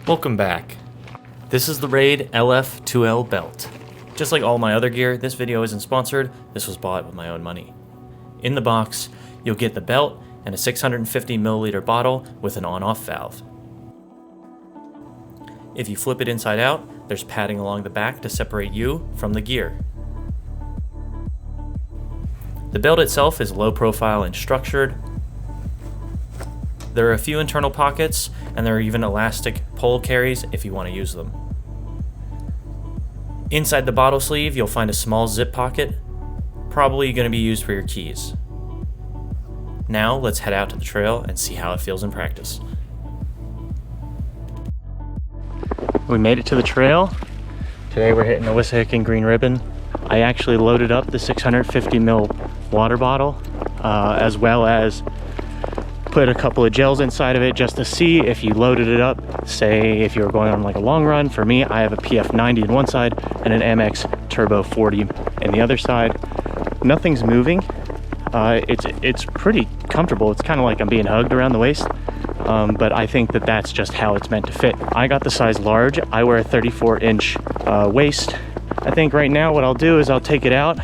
Welcome back. This is the Raide LF 2L belt. Just like all my other gear, this video isn't sponsored, this was bought with my own money. In the box, you'll get the belt and a 650 milliliter bottle with an on-off valve. If you flip it inside out, there's padding along the back to separate you from the gear. The belt itself is low profile and structured. There are a few internal pockets, and there are even elastic pole carries if you want to use them. Inside the bottle sleeve, you'll find a small zip pocket, probably going to be used for your keys. Now let's head out to the trail and see how it feels in practice. We made it to the trail. Today we're hitting the Wissahickon Green Ribbon. I actually loaded up the 650 ml water bottle, as well as put a couple of gels inside of it just to see if you loaded it up. Say if you were going on like a long run. For me, I have a PF 90 in one side and an MX Turbo 40 in the other side. Nothing's moving. It's pretty comfortable. It's kind of like I'm being hugged around the waist, but I think that that's just how it's meant to fit. I got the size large. I wear a 34-inch waist. I think right now what I'll do is I'll take it out.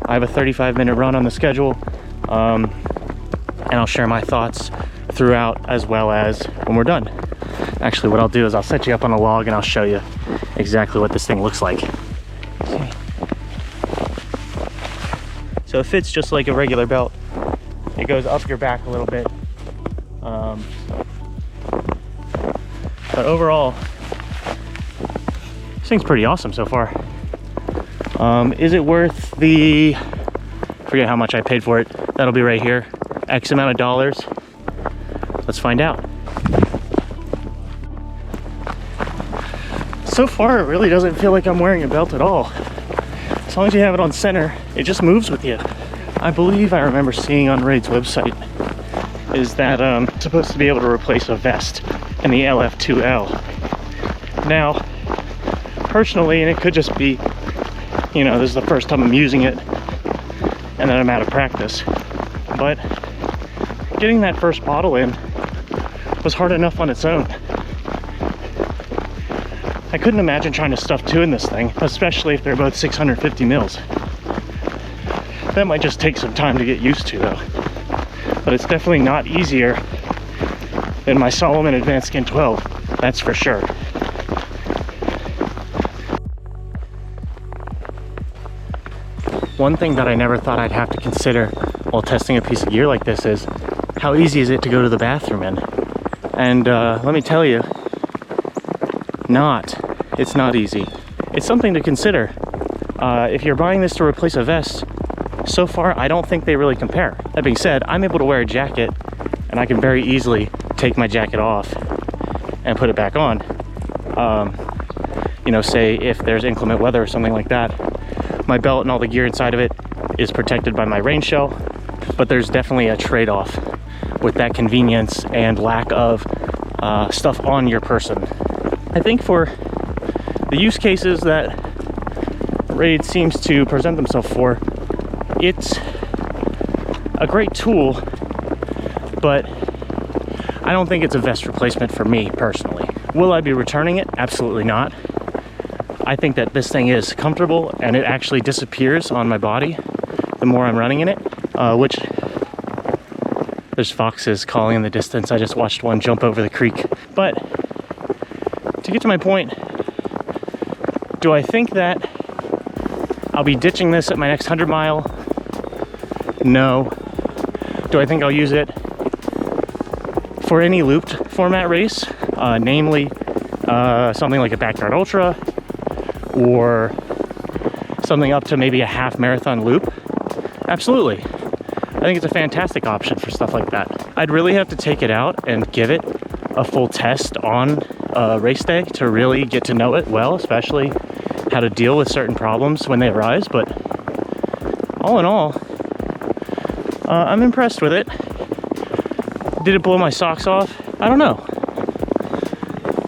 I have a 35-minute run on the schedule, and I'll share my thoughts throughout as well as when we're done. Actually, what I'll do is I'll set you up on a log and I'll show you exactly what this thing looks like. Okay. So it fits just like a regular belt. It goes up your back a little bit. But overall, this thing's pretty awesome so far. Is it worth the, forget how much I paid for it. That'll be right here. X amount of dollars. Let's find out. So far, it really doesn't feel like I'm wearing a belt at all. As long as you have it on center, it just moves with you. I believe I remember seeing on Raide's website is that it's supposed to be able to replace a vest in the LF2L. Now, personally, and it could just be, you know, this is the first time I'm using it and then I'm out of practice, but getting that first bottle in was hard enough on its own. I couldn't imagine trying to stuff two in this thing, especially if they're both 650 mils. That might just take some time to get used to though. But it's definitely not easier than my Solomon Advanced Skin 12, that's for sure. One thing that I never thought I'd have to consider while testing a piece of gear like this is how easy is it to go to the bathroom in? And let me tell you, it's not easy. It's something to consider. If you're buying this to replace a vest, so far I don't think they really compare. That being said, I'm able to wear a jacket and I can very easily take my jacket off and put it back on. You know, say if there's inclement weather or something like that, my belt and all the gear inside of it is protected by my rain shell, but there's definitely a trade-off with that convenience and lack of stuff on your person. I think for the use cases that Raide seems to present themselves for, it's a great tool, but I don't think it's a vest replacement for me personally. Will I be returning it? Absolutely not. I think that this thing is comfortable and it actually disappears on my body the more I'm running in it, which there's foxes calling in the distance. I just watched one jump over the creek. But to get to my point, do I think that I'll be ditching this at my next 100 mile? No. Do I think I'll use it for any looped format race? Namely, something like a Backyard Ultra or something up to maybe a half marathon loop? Absolutely. I think it's a fantastic option for stuff like that. I'd really have to take it out and give it a full test on race day to really get to know it well, especially how to deal with certain problems when they arise. But all in all, I'm impressed with it. Did it blow my socks off? I don't know.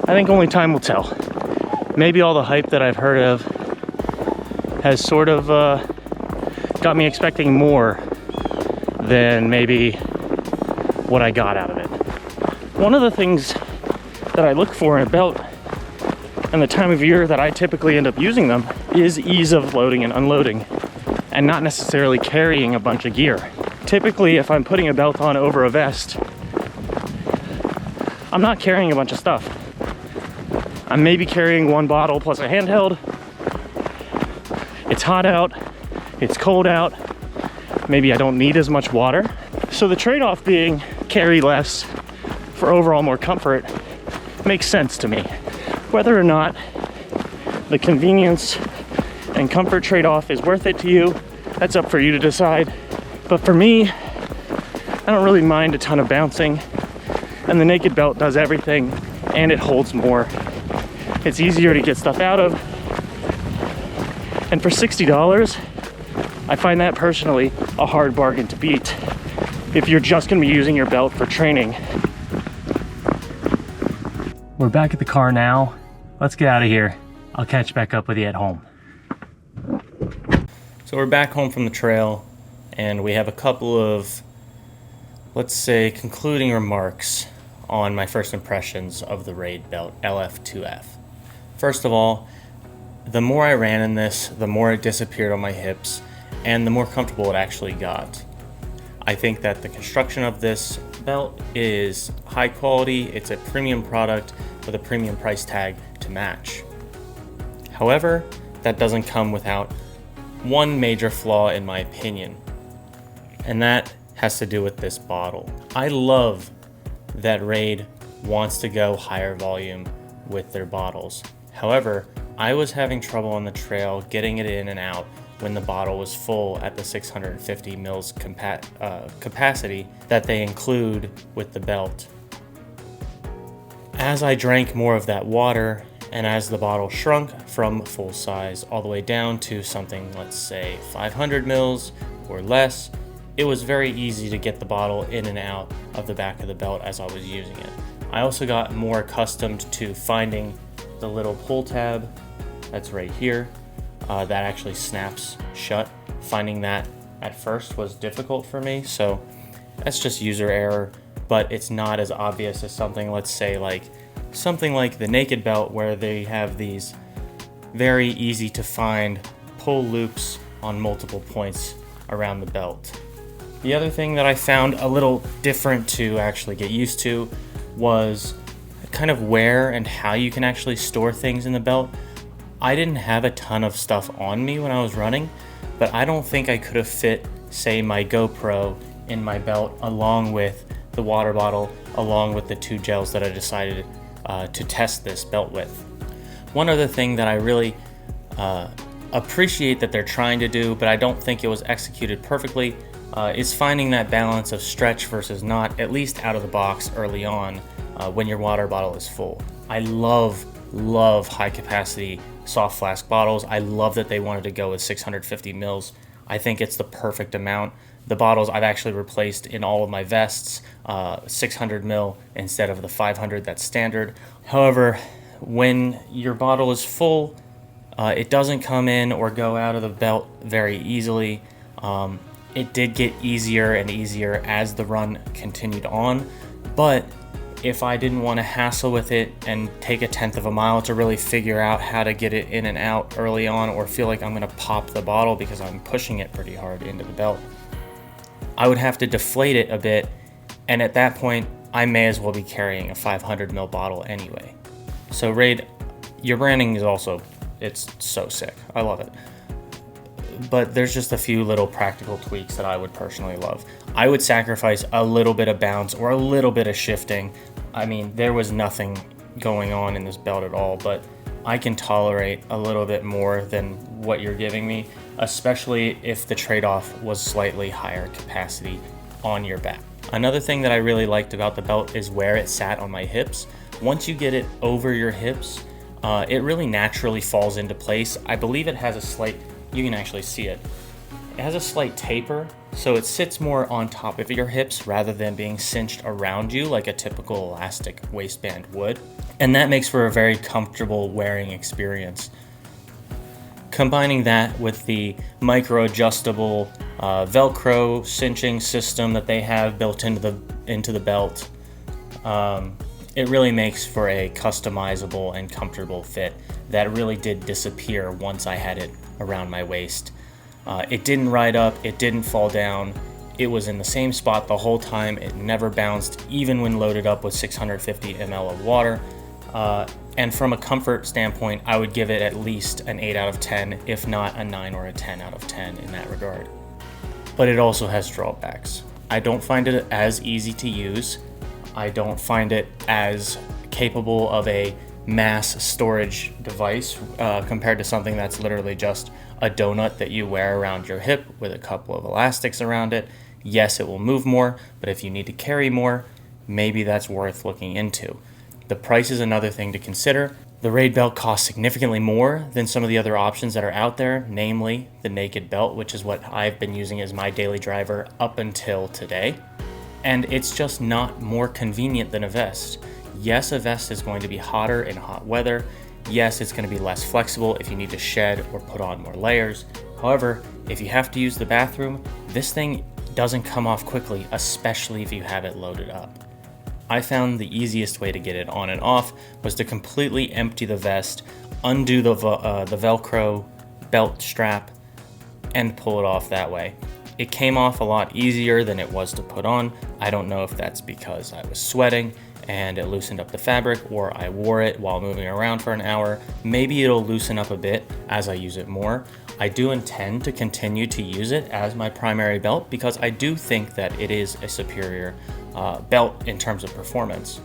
I think only time will tell. Maybe all the hype that I've heard of has sort of got me expecting more than maybe what I got out of it. One of the things that I look for in a belt and the time of year that I typically end up using them is ease of loading and unloading, and not necessarily carrying a bunch of gear. Typically, if I'm putting a belt on over a vest, I'm not carrying a bunch of stuff. I'm maybe carrying one bottle plus a handheld. It's hot out, it's cold out, maybe I don't need as much water. So the trade-off being carry less for overall more comfort makes sense to me. Whether or not the convenience and comfort trade-off is worth it to you, that's up for you to decide. But for me, I don't really mind a ton of bouncing, and the naked belt does everything, and it holds more. It's easier to get stuff out of, and for $60, I find that personally a hard bargain to beat if you're just gonna be using your belt for training. We're back at the car now. Let's get out of here. I'll catch back up with you at home. So we're back home from the trail, and we have a couple of, let's say, concluding remarks on my first impressions of the Raide belt LF2F. First of all, the more I ran in this, the more it disappeared on my hips, and the more comfortable it actually got. I think that the construction of this belt is high quality. It's a premium product with a premium price tag to match. However, that doesn't come without one major flaw in my opinion, and that has to do with this bottle. I love that Raide wants to go higher volume with their bottles. However, I was having trouble on the trail getting it in and out when the bottle was full at the 650 mils capacity that they include with the belt. As I drank more of that water, and as the bottle shrunk from full size all the way down to something, let's say 500 mils or less, it was very easy to get the bottle in and out of the back of the belt as I was using it. I also got more accustomed to finding the little pull tab that's right here that actually snaps shut. Finding that at first was difficult for me, so that's just user error, but it's not as obvious as something, let's say, like the naked belt, where they have these very easy to find pull loops on multiple points around the belt. The other thing that I found a little different to actually get used to was kind of where and how you can actually store things in the belt. I didn't have a ton of stuff on me when I was running, but I don't think I could have fit, say, my GoPro in my belt along with the water bottle, along with the 2 gels that I decided to test this belt with. One other thing that I really appreciate that they're trying to do, but I don't think it was executed perfectly, is finding that balance of stretch versus not, at least out of the box early on when your water bottle is full. I love high capacity soft flask bottles. I love that they wanted to go with 650 mils. I think it's the perfect amount. The bottles I've actually replaced in all of my vests, 600 mil instead of the 500 that's standard. However, when your bottle is full, it doesn't come in or go out of the belt very easily. It did get easier and easier as the run continued on, but if I didn't want to hassle with it and take a 1/10 of a mile to really figure out how to get it in and out early on, or feel like I'm going to pop the bottle because I'm pushing it pretty hard into the belt, I would have to deflate it a bit, and at that point I may as well be carrying a 500 ml bottle anyway. So Raide, your branding is also, it's so sick. I love it. But there's just a few little practical tweaks that I would personally love. I would sacrifice a little bit of bounce or a little bit of shifting. I mean, there was nothing going on in this belt at all, but I can tolerate a little bit more than what you're giving me, especially if the trade-off was slightly higher capacity on your back. Another thing that I really liked about the belt is where it sat on my hips. Once you get it over your hips, it really naturally falls into place. I believe it has a slight, you can actually see it. It has a slight taper, so it sits more on top of your hips rather than being cinched around you like a typical elastic waistband would. And that makes for a very comfortable wearing experience. Combining that with the micro adjustable Velcro cinching system that they have built into the belt, it really makes for a customizable and comfortable fit that really did disappear once I had it around my waist. It didn't ride up, it didn't fall down, it was in the same spot the whole time, it never bounced, even when loaded up with 650 ml of water. And from a comfort standpoint, I would give it at least an 8 out of 10, if not a 9 or a 10 out of 10 in that regard. But it also has drawbacks. I don't find it as easy to use. I don't find it as capable of a mass storage device compared to something that's literally just a donut that you wear around your hip with a couple of elastics around it. Yes, it will move more, but if you need to carry more, maybe that's worth looking into. The price is another thing to consider. The Raide belt costs significantly more than some of the other options that are out there, namely the naked belt, which is what I've been using as my daily driver up until today. And it's just not more convenient than a vest. Yes, a vest is going to be hotter in hot weather. Yes, it's going to be less flexible if you need to shed or put on more layers. However, if you have to use the bathroom, this thing doesn't come off quickly, especially if you have it loaded up. I found the easiest way to get it on and off was to completely empty the vest, undo the Velcro belt strap, and pull it off that way. It came off a lot easier than it was to put on. I don't know if that's because I was sweating and it loosened up the fabric, or I wore it while moving around for an hour. Maybe it'll loosen up a bit as I use it more. I do intend to continue to use it as my primary belt because I do think that it is a superior belt in terms of performance.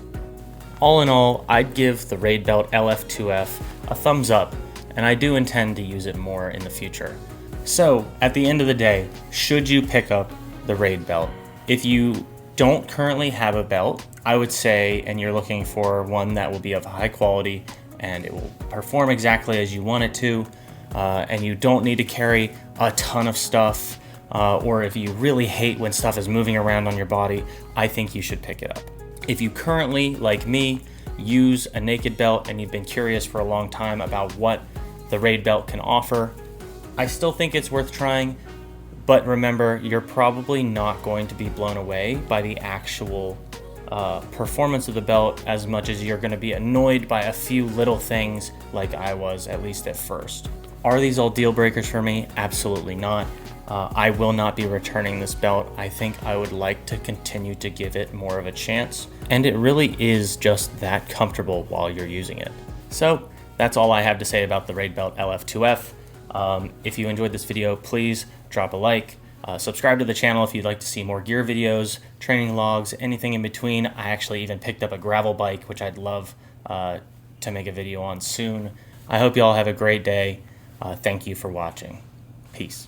All in all, I'd give the Raide belt LF2F a thumbs up, and I do intend to use it more in the future. So at the end of the day, should you pick up the Raide belt? If you don't currently have a belt, I would say, and you're looking for one that will be of high quality and it will perform exactly as you want it to, and you don't need to carry a ton of stuff, or if you really hate when stuff is moving around on your body, I think you should pick it up. If you currently, like me, use a naked belt and you've been curious for a long time about what the Raide belt can offer, I still think it's worth trying, but remember, you're probably not going to be blown away by the actual performance of the belt as much as you're going to be annoyed by a few little things like I was, at least at first. Are these all deal breakers for me? Absolutely not. I will not be returning this belt. I think I would like to continue to give it more of a chance, and it really is just that comfortable while you're using it. So that's all I have to say about the Raide belt LF2F. If you enjoyed this video, please drop a like. Subscribe to the channel if you'd like to see more gear videos, training logs, anything in between. I actually even picked up a gravel bike, which I'd love to make a video on soon. I hope you all have a great day. Thank you for watching. Peace.